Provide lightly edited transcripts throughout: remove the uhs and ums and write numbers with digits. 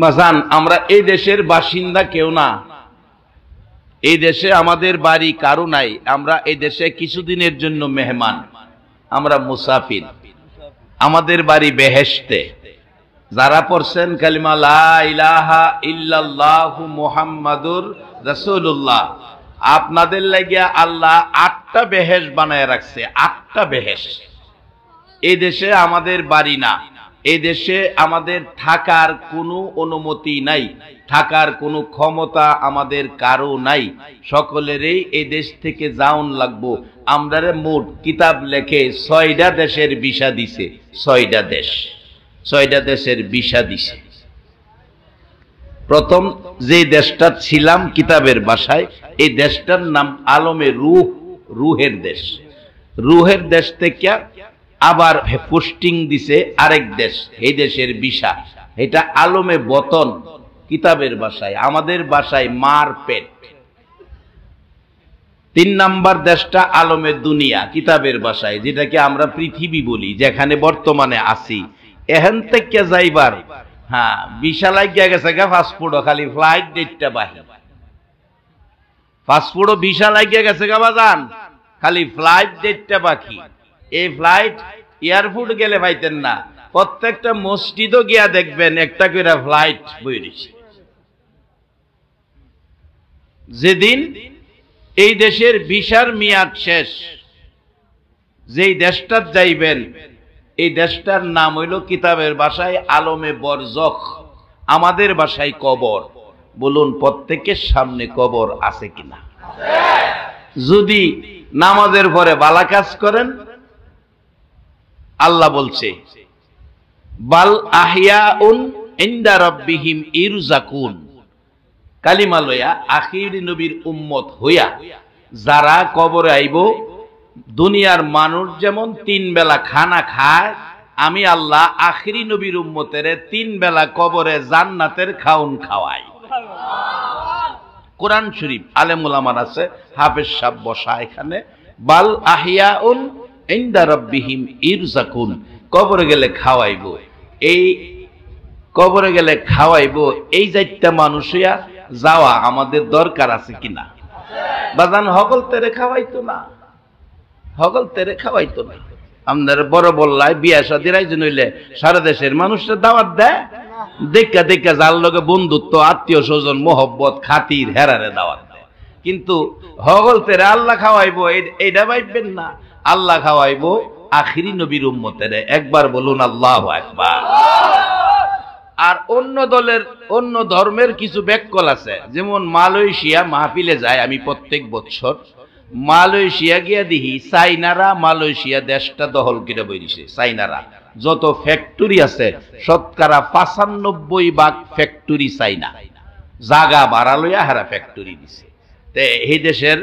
বাজান আমরা এই দেশের বাসিন্দা কেউ না, এই দেশে আমাদের বাড়ি কারো নাই, আমরা এই দেশে কিছুদিনের জন্য মেহমান, আমরা মুসাফির। আমাদের বাড়ি বেহেশতে। যারা পড়ছেন কালিমা লা ইলাহা ইল্লাল্লাহু মুহাম্মাদুর রাসূলুল্লাহ, আপনাদের লাগিয়া আল্লাহ 8টা বেহেশ বানায় রাখছে, 8টা বেহেশ। এই দেশে আমাদের বাড়ি না, এই দেশে আমাদের থাকার কোনো অনুমতি নাই, থাকার কোনো ক্ষমতা আমাদের কারো নাই, সকলেরই এই দেশ থেকে যাওন লাগবো। আমরারে মোট কিতাব লেখে 6টা দেশের ভিসা দিছে, 6টা দেশ, 6টা দেশের ভিসা দিছে। প্রথম যে দেশটা ছিলাম কিতাবের ভাষায়, এই দেশটার নাম আলমে রুহ, রুহের দেশ। রুহের দেশ থেকে আবার পোস্টিং দিছে আরেক দেশ, এই দেশের ভিসা, এটা আলমে বতন কিতাবের ভাষায়, আমাদের ভাষায় মার পেট। 3 নাম্বার দেশটা আলমে দুনিয়া কিতাবের ভাষায়, যেটাকে আমরা পৃথিবী বলি, যেখানে বর্তমানে আছি। এখান থেকে যাইবার ভিসা লাগিয়া গেছে গা, পাসপোর্টও খালি ফ্লাইট ডেটটা বাহি, পাসপোর্টও ভিসা লাগিয়া গেছে গা বাজান, খালি ফ্লাইট ডেটটা বাকি। এই ফ্লাইট এয়ারপোর্ট গেলে পাইতেন না, প্রত্যেকটা মসজিদও গিয়া দেখবেন একটা করে ফ্লাইট বইছে। যেদিন এই দেশের ভিসার মেয়াদ শেষ, যেই দেশটা যাইবেন, এই দেশটার নাম হইল কিতাবের ভাষায় আলমে বরজখ, আমাদের ভাষায় কবর। বলুন প্রত্যেকের সামনে কবর আছে কিনা? যদি নামাজের পরে ভালো কাজ করেন, আল্লাহ বলছে বাল আহিয়াউন ইনদা রাব্বিহিম ইরজাকুন। কালিমা লইয়া আখির নবীর উম্মত হইয়া যারা কবরে আইব, দুনিয়ার মানুষ যেমন 3 বেলা খানা খায়, আমি আল্লাহ আখিরি নবীর উম্মতের 3 বেলা কবরে জান্নাতের খাউন খাওয়াই। কোরআন শরীফ আলেম উলামার আছে, হাফেজ সাহেব বসা এখানে, বাল আহিয়াউন ইনদা রাব্বিহিম ইরজাকুন, কবরে গেলে খাওয়াইব। এই কবরে গেলে খাওয়াইব, এই 4টা মানুষ হইয়া যাওয়া আমাদের দরকার আছে কিনা? বাজান হগল তেরে খাওয়াইতো না, হগল তেরে খাওয়াইতো না। আমাদের বড় বললাই বিয়া শাদীর আয়োজন হইলে সারা দেশের মানুষরা দাওয়াত দেয়, দেখা দেখা যার লগে বন্ধুত্ব, আত্মীয় স্বজন, মোহব্বত, খাতির, হেরারে দাওয়াত দেয়। কিন্তু হগল তেরে আল্লাহ খাওয়াইবো এইটা ভাববেন না, আল্লাহ খাওয়াইবো আখিরি নবীর উম্মতের। একবার বলুন আল্লাহু আকবার। আর অন্য দলের, অন্য ধর্মের কিছু ব্যাককল আছে, যেমন মালয়েশিয়া মাহফিলে যায় আমি প্রত্যেক বছর। মালয়েশিয়া গিয়া দেখি চাইনারা মালয়েশিয়া দেশটা দখল করে বইছে। চাইনারা যত ফ্যাক্টরি আছে শতকরা 95% ফ্যাক্টরি চাইনা, জাগা ভাড়া লইয়া হারা ফ্যাক্টরি দিছে। এই দেশের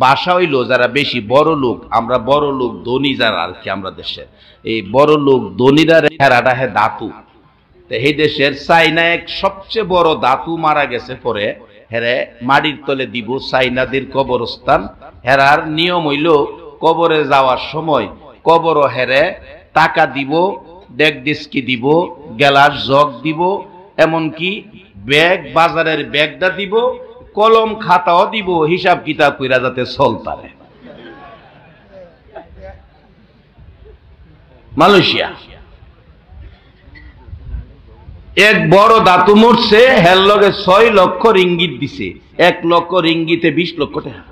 ভাষা হইল, যারা বেশি বড় লোক, আমরা বড় লোক ধনী যারা আর কি, আমরা দেশের এই বড় লোক ধনীরা হেরাটা হে ধাতু। এই দেশের চাইনা এক সবচেয়ে বড় ধাতু মারা গেছে পরে হেরে মাটির তলে দিব, চাইনাদের কবরস্থান। হেরার নিয়ম হইল কবরে যাওয়ার সময় কবর হেরে টাকা দিব, ডেক ডিস্কি দিব, গ্লাস জগ দিব, এমনকি ব্যাগ, বাজারের ব্যাগটা দিব, কলম খাতাও দিব, হিসাব কিতাব কইরা যাতে চলতারে। মালয়েশিয়া এক বড় ধাতু মরছে, হের লগে 6 লক্ষ রিঙ্গিত দিছে। 1 লক্ষ রিঙ্গিতে 20 লক্ষ টাকা।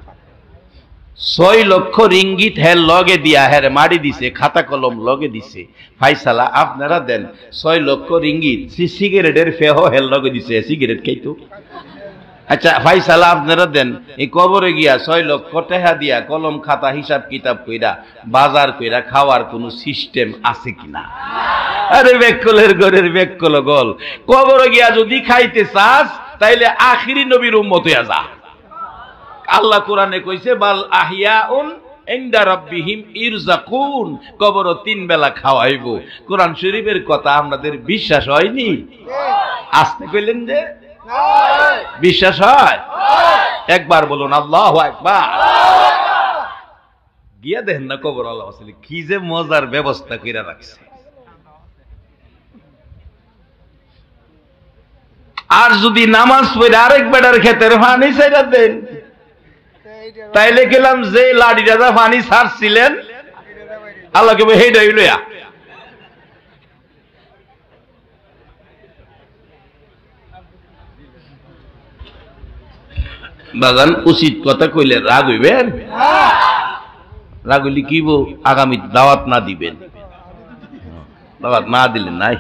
6 লক্ষ রিঙ্গিত হের লগে দিয়া হের মারি দিছে, খাতা কলম লগে দিছে। ফাইসালা আপনারা দেন 6 লক্ষ রিঙ্গিত, সিগারেটের ফেহ হের লগে দিছে, সিগারেট খাইতো। আচ্ছা ফাইসালা আপনারা দেন, এই কবরে গিয়া 6 লক্ষ টাকা দিয়া কলম খাতা হিসাব কিতাব কইরা বাজার কইরা খাওয়ার কোন সিস্টেম আছে কিনা? আরে বেকলের ঘরের বেকল গল, কবরে গিয়া যদি খাইতে চাস তাইলে আখিরি নবীর উম্মত হইয়া যা। আল্লাহ কোরআনে কইছে বাল আহিয়াউন ইনদা রাব্বিহিম ইরজাকুন, কবর 3 বেলা খাওয়াইব। কোরআন শরীফের কথা আপনাদের বিশ্বাস হয়নি? আসতে কইলেন যে বিশ্বাস হয়? একবার বলুন আল্লাহু আকবার। গিয়া দেখেন না কবর আল্লাহ কি যে মজার ব্যবস্থা কইরা রাখছে। আর যদি নামাজ পড়ে আরেক বেটার ক্ষেতের পানি ছাইড়া দেন, তাইলে গেলাম যে লাড়ি রাজা পানি ছাড়ছিলেন আল্লাহকে হেডাই লইয়া। বাগান উচিত কথা কইলে রাগ হইবেন? রাগ হইলে কি আগামী দাওয়াত না দিবেন, দাওয়াত না দিলে নাই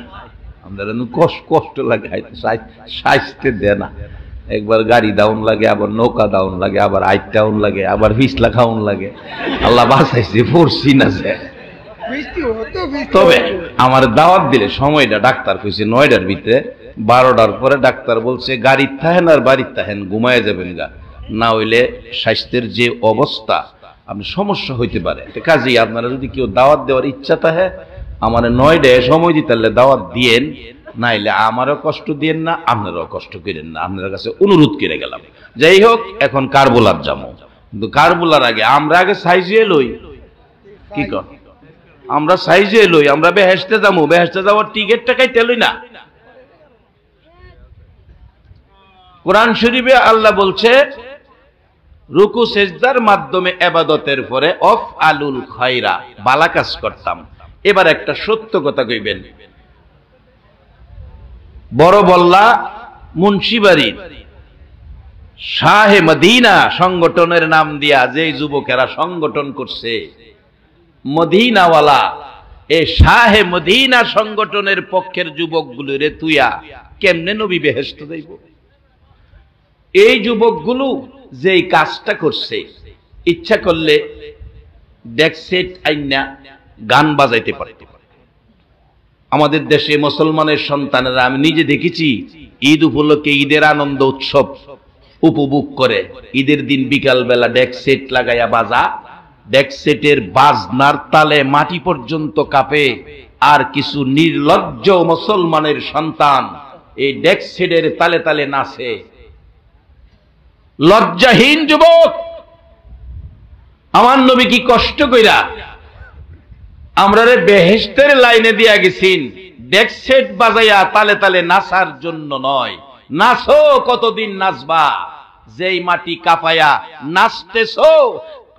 আমাদের কষ্ট লাগে, সাইজতে দেয় না। একবার গাড়ি ডাউন লাগে, আবার নৌকা ডাউন লাগে, আবার আইট ডাউন লাগে, আবার ফিসলা খাউন লাগে। আল্লাহ বাঁচাইছে, পড়ছি না যে। তবে আমার দাওয়াত দিলে সময়টা ডাক্তার কইছে 9টার ভিতরে, 12টার পরে ডাক্তার বলছে গাড়ির থাহেন আর বাড়ির থাহেন ঘুমায় যাবেন গা, না হইলে স্বাস্থ্যের যে অবস্থা আপনি সমস্যা হইতে পারে। কাজেই আপনারা যদি কেউ দাওয়াত দেওয়ার ইচ্ছা থাকে আমার 9টায় সময় দিতে পারলে দাওয়াত দিয়েন, নাইলে আমারও কষ্ট দিয়েন না, আপনারাও কষ্ট করেন না। আপনার কাছে অনুরোধ করে গেলাম। যাই হোক, এখন কারবুলার যাবো, কিন্তু কারবুলার আগে আমরা আগে সাইজে লই। কি কর? আমরা সাইজে লই, আমরা বেহেশতে যাবো, বেহেশতে যাওয়ার টিকিটটা কাইতে লই না। কোরআন শরীফে আল্লাহ বলছে রুকু সেজদার মাধ্যমে ইবাদতের পরে অফ আলুল খায়রা, ভালো কাজ করতাম। এবার একটা সত্য কথা কইবেন। বড় বল্লা মুন্সিবাড়ির শাহে মদিনা সংগঠনের নাম দিয়া যে যুবকেরা সংগঠন করছে, মদিনাওয়ালা, এই শাহে মদিনা সংগঠনের পক্ষের যুবকগুলোরে তুইয়া কেমনে নবী বেহেশত যাইব? এই যুবকগুলো যেই কাজটা করছে, ইচ্ছা করলে ডেক সেট আইনা গান বাজাইতে পারে। আমাদের দেশে মুসলমানের সন্তানেরা, আমি নিজে দেখেছি, ঈদ উপলক্ষে ঈদের আনন্দ উৎসব উপভোগ করে ঈদের দিন বিকাল বেলা ডেক সেট লাগাইয়া বাজা, ডেক সেটের বাজনার তালে মাটি পর্যন্ত কাঁপে। আর কিছু নির্লজ্জ মুসলমানের সন্তান এই ডেক সেটের তালে তালে নাচে। লজ্জাহীন যুবক! আমার নবী কি কষ্ট কইরা আমরা বেহেশতের লাইনে দিয়া গেছেন, ডেক সেট বাজাইয়া তালে তালে নাচার জন্য নয়। নাচো, কতদিন নাচবা? যেই মাটি কাঁপায়া নাচতেছো,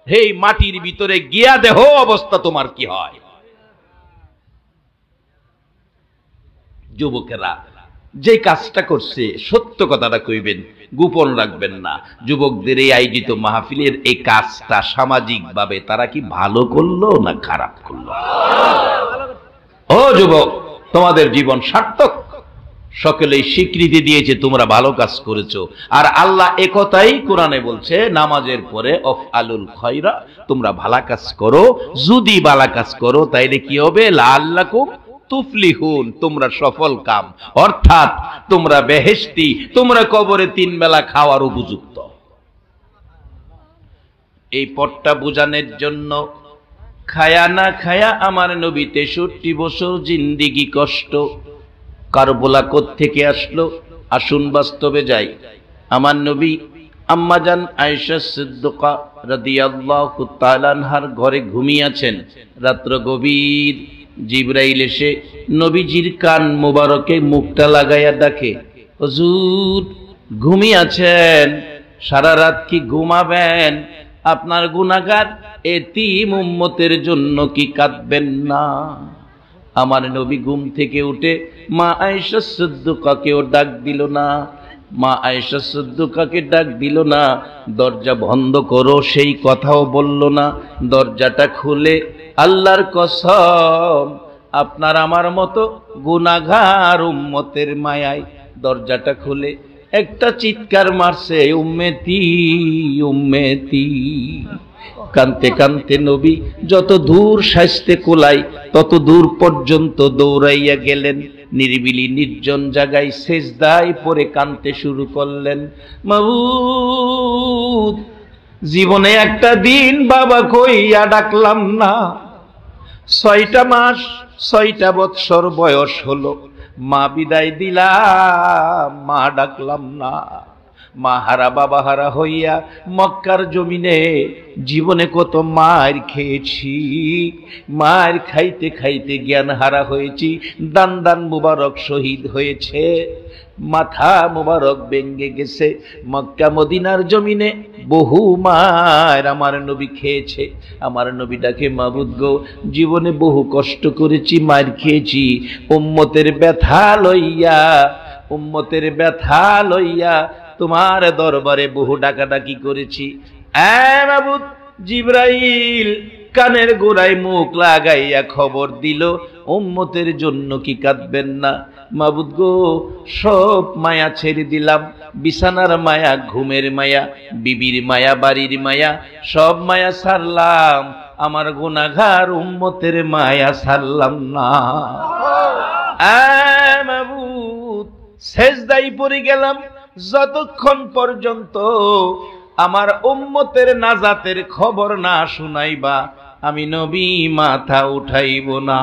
সেই মাটির ভিতরে গিয়া দেহ অবস্থা তোমার কি হয়? যুবকেরা যে কাজটা করছে, সত্য কথাটা কইবেন, গোপন রাখবেন না। যুবকদের এই আয়োজিত মাহফিলের এই কাজটা সামাজিক ভাবে তারা কি ভালো করলো না খারাপ করলো? ও যুবক, তোমাদের জীবন সার্থক। সকলেই স্বীকৃতি দিয়েছে তোমরা ভালো কাজ করেছো। আর আল্লাহ একথাই কোরআনে বলছে, নামাজের পরে অফ আলুল খায়রা, তোমরা ভালো কাজ করো। যদি ভালো কাজ করো তাইলে কি হবে? লাআল্লাকুম তুফলিহুন, তোমরা সফল কাম, অর্থাৎ তোমরা বেহেশতি, তোমরা কবরে 3 বেলা খাওয়ার উপযুক্ত। এই পথটা বুঝানোর জন্য খায়া না খায়া আমার নবী 63 বছর জিন্দিগি কষ্ট। কারবালা কোত্থেকে আসলো? আসুন বাস্তবে যাই। আমার নবী আম্মাজান আয়েশা সিদ্দিকা রাদিয়াল্লাহু তাআলা আনহার ঘরে ঘুমিয়ে আছেন। রাত্র গভীর, জিবরাইল এসে নবীজির কান মোবারকে মুখটা লাগাইয়া ডাকে, হুজুর ঘুমিয়ে আছেন, সারা রাত কি ঘুমাবেন? আপনার গুনাহগার এতিম উম্মতের জন্য কি কাঁদবেন না? আমার নবী ঘুম থেকে উঠে মা আয়েশা সিদ্দিকাকেও ডাক দিল না। মা আয়েশা সিদ্দিকাকে ডাক দিল না। দরজা বন্ধ করো সেই কথাও বলল না। দরজাটা খুলে, আল্লাহর কসম আপনার আমার মতো গুনাহগার উম্মতের মায়ায় দরজাটা খুলে একটা চিৎকার মারছে, উম্মতি উম্মতি। কানতে কানতে নবী যত দূর সাজতে কোলাই তত দূর পর্যন্ত দৌড়াইয়া গেলেন। নিরিবিলি নির্জন জায়গায় সেজদায় পড়ে কানতে শুরু করলেন, মাবুদ জীবনে একটা দিন বাবা কইয়া ডাকলাম না। 6টা মাস 6টা বৎসর বয়স হলো, মা বিদায় দিলাম, মা ডাকলাম না। মা হারা বাবা হারা হইয়া মক্কার জমিনে জীবনে কত মার খেয়েছি, মার খাইতে খাইতে জ্ঞান হারা হয়েছি, দান দান মুবারক শহীদ হয়েছে, মাথা মুবারক ভেঙে গেছে। মক্কা মদিনার জমিনে বহু মার আমার নবী খেয়েছে। আমার নবীটাকে মাবুদ গো, জীবনে বহু কষ্ট করেছি, মার খেয়েছি, উম্মতের ব্যথা লইয়া, উম্মতের ব্যথা লইয়া তোমার দরবারে বহু ডাকাডাকি করেছি। মাবুদ, জিবরাইল কানের গোড়ায় মুখ লাগাইয়া খবর দিল, উম্মতের জন্য কি কাঁদবেন না? মাবুদ গো, সব মায়া ছেড়ে দিলাম, বিছানার মায়া, ঘুমের মায়া, বিবির মায়া, বাড়ির মায়া, সব মায়া ছাড়লাম, আমার গুনাহগার উম্মতের মায়া ছাড়লাম না। মাবুদ, সেজদায় পড়ে গেলাম, যতক্ষণ পর্যন্ত আমার উম্মতের নাজাতের খবর না শুনাইবা আমি নবী মাথা উঠাইব না।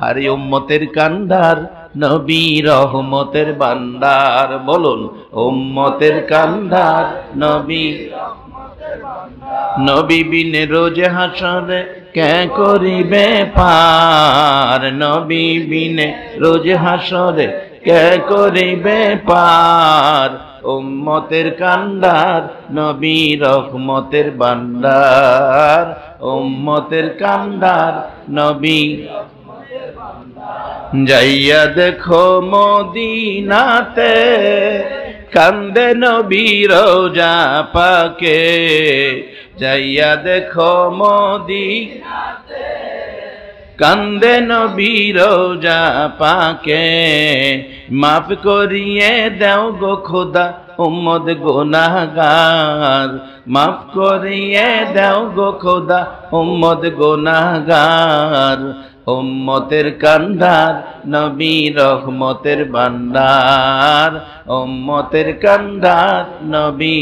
আরে উম্মতের কান্ডার নবী রহমতের বান্দার, বলুন উম্মতের কান্ডার নবী, নবী বিনে রোজ হাসরে কে করিবে পার, নবী বিনে রোজ হাসরে কে করিবে পার, উম্মতের কান্ডার নবী রহমতের বান্দার, উম্মতের কান্ডার নবী। যাইয়া দেখো মদিনাতে কান্দে নবী রোজা পাকে, যাইয়া দেখো মদিনাতে কান্দে নবী রোজা পাকে, মাফ করিয়ে দাও গো খোদা উম্মত গুনাহগার, মাফ করিয়ে দাও গো খোদা উম্মত গুনাহগার, উম্মতের কান্ডার নবী রহমতের ভান্ডার, উম্মতের কান্ডার নবী।